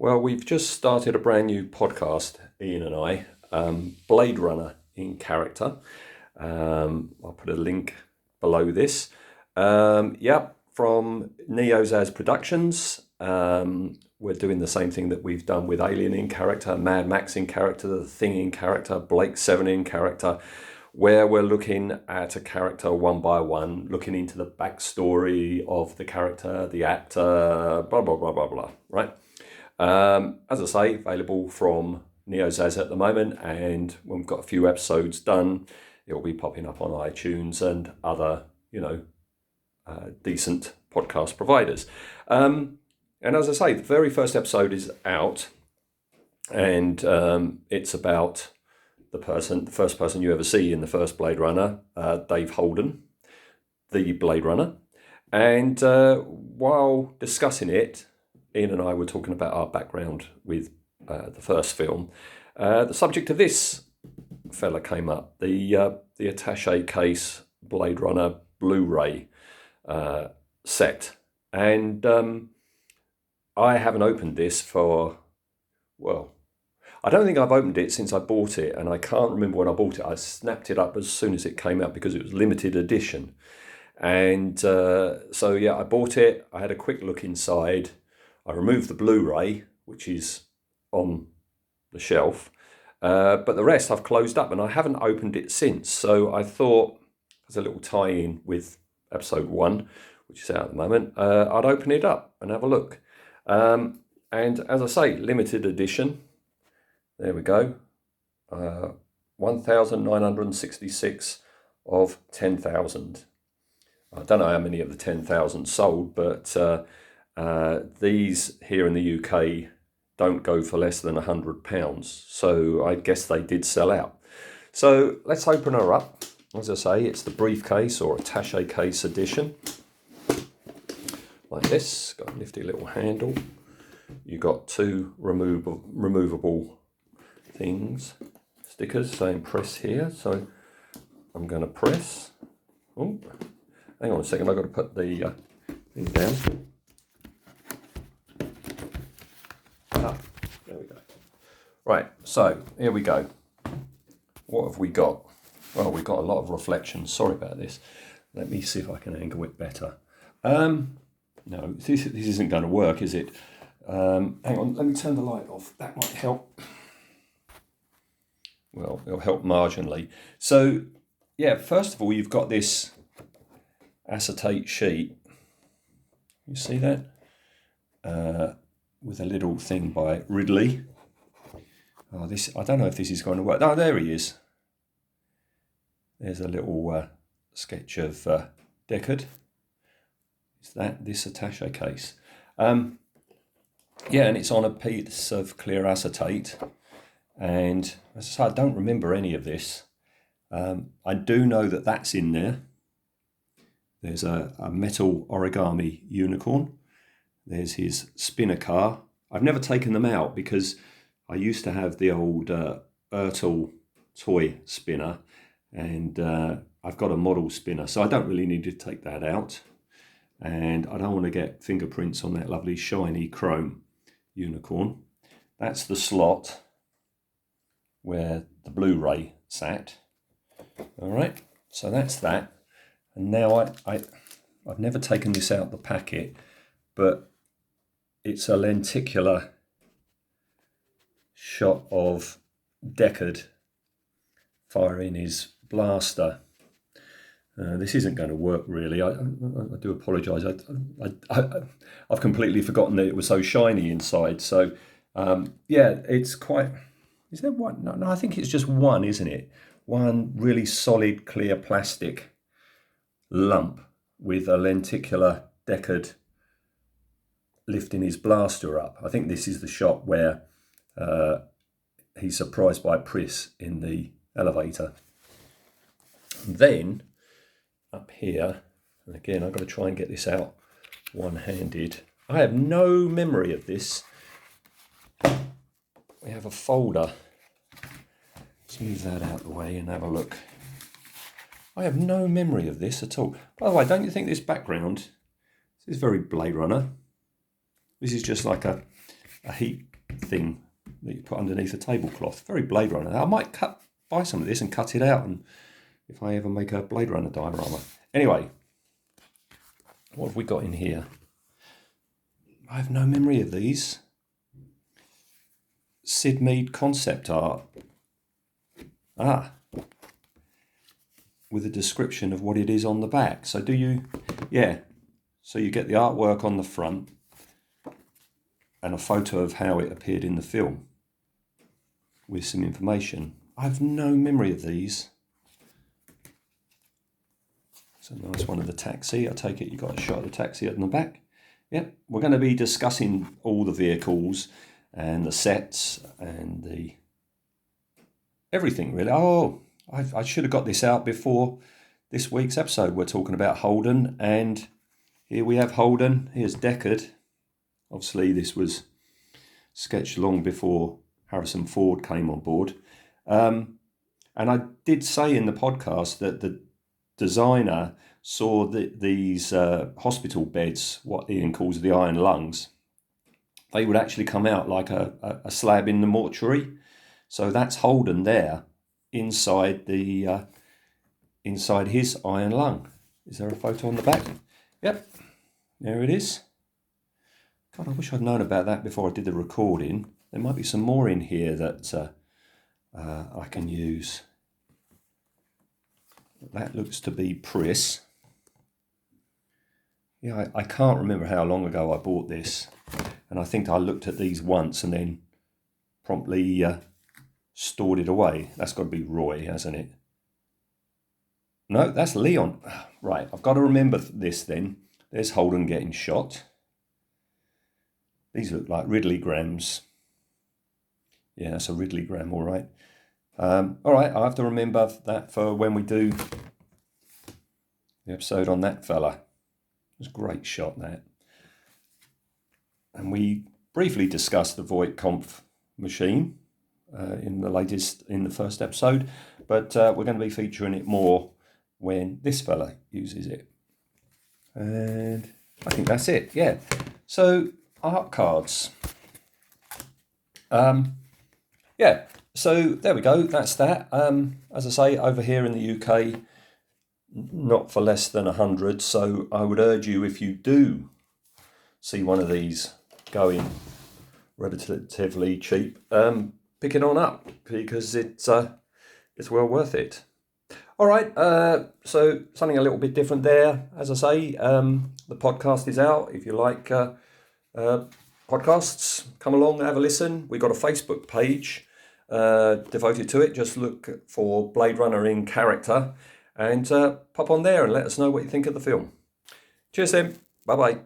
Well, we've just started a brand new podcast, Ian and I, Blade Runner in character. I'll put a link below this. From Neozaz Productions. We're doing the same thing that we've done with Alien in character, Mad Max in character, The Thing in character, Blake 7 in character, where we're looking at a character one by one, looking into the backstory of the character, the actor, blah, blah, blah, blah, blah, right? As I say, available from Neozaz at the moment, and when we've got a few episodes done, it'll be popping up on iTunes and other, decent podcast providers. And as I say, the very first episode is out, and it's about the first person you ever see in the first Blade Runner, Dave Holden, the Blade Runner. And while discussing it, Ian and I were talking about our background with the first film. The subject of this fella came up, the attaché case Blade Runner Blu Ray set. And I haven't opened this I don't think I've opened it since I bought it, and I can't remember when I bought it. I snapped it up as soon as it came out because it was limited edition. And I bought it. I had a quick look inside. I removed the Blu-ray, which is on the shelf, but the rest I've closed up, and I haven't opened it since. So I thought, as a little tie-in with episode 1, which is out at the moment, I'd open it up and have a look. And as I say, limited edition. There we go. 1,966 of 10,000. I don't know how many of the 10,000 sold, but these here in the UK don't go for less than £100. So I guess they did sell out. So let's open her up. As I say, it's the briefcase or attaché case edition. Like this, got a nifty little handle. You got two removable things, stickers saying press here. So I'm going to press. Oh, hang on a second, I've got to put the thing down. There we go. Right, so here we go. What have we got? Well, we've got a lot of reflections. Sorry about this. Let me see if I can angle it better. No, this isn't going to work, is it? Hang on, let me turn the light off. That might help. Well, it'll help marginally. So, yeah, first of all, you've got this acetate sheet. You see that? With a little thing by Ridley. Oh, I don't know if this is going to work. Oh, there he is. There's a little sketch of Deckard. Is that this attaché case? And it's on a piece of clear acetate. And as I say, I don't remember any of this. I do know that that's in there. There's a metal origami unicorn. There's his spinner car. I've never taken them out because I used to have the old Ertl toy spinner, and I've got a model spinner, so I don't really need to take that out. And I don't want to get fingerprints on that lovely shiny chrome unicorn. That's the slot where the Blu-ray sat. All right, so that's that. And now I've never taken this out the packet, but it's a lenticular shot of Deckard firing his blaster. This isn't going to work really. I do apologise. I've completely forgotten that it was so shiny inside. So it's quite. Is there one? No, I think it's just one, isn't it? One really solid, clear plastic lump with a lenticular Deckard lifting his blaster up. I think this is the shot where he's surprised by Pris in the elevator. Then up here, and again I've got to try and get this out one-handed. I have no memory of this. We have a folder. Let's move that out of the way and have a look. I have no memory of this at all. By the way, don't you think this background, this is very Blade Runner. This is just like a heat thing that you put underneath a tablecloth. Very Blade Runner. I might buy some of this and cut it out, and if I ever make a Blade Runner diorama. Anyway, what have we got in here? I have no memory of these. Sid Mead concept art. With a description of what it is on the back. So do you, yeah. So you get the artwork on the front and a photo of how it appeared in the film with some information. I have no memory of these. It's a nice one of the taxi. I take it you got a shot of the taxi in the back. Yep, we're going to be discussing all the vehicles and the sets and the everything really. Oh, I should have got this out before this week's episode. We're talking about Holden, and here we have Holden. Here's Deckard. Obviously this was sketched long before Harrison Ford came on board. And I did say in the podcast that the designer saw these hospital beds, what Ian calls the iron lungs, they would actually come out like a slab in the mortuary. So that's Holden there inside the inside his iron lung. Is there a photo on the back? Yep, there it is. God, I wish I'd known about that before I did the recording. There might be some more in here that I can use. That looks to be Pris. Yeah, I can't remember how long ago I bought this. And I think I looked at these once and then promptly stored it away. That's got to be Roy, hasn't it? No, that's Leon. Right, I've got to remember this then. There's Holden getting shot. These look like Ridley grams. Yeah, that's a Ridley gram, all right. All right, I have to remember that for when we do the episode on that fella. It was a great shot, that. And we briefly discussed the Voight-Kampff machine in the first episode, but we're going to be featuring it more when this fella uses it. And I think that's it, yeah. So, art cards. Yeah, so there we go, that's that. As I say, over here in the UK, not for less than 100, so I would urge you, if you do see one of these going relatively cheap, pick it on up, because it's well worth it. All right, so something a little bit different there. As I say, the podcast is out. If you like podcasts, come along and have a listen. We've got a Facebook page devoted to it. Just look for Blade Runner in Character and pop on there and let us know what you think of the film. Cheers then. Bye-bye.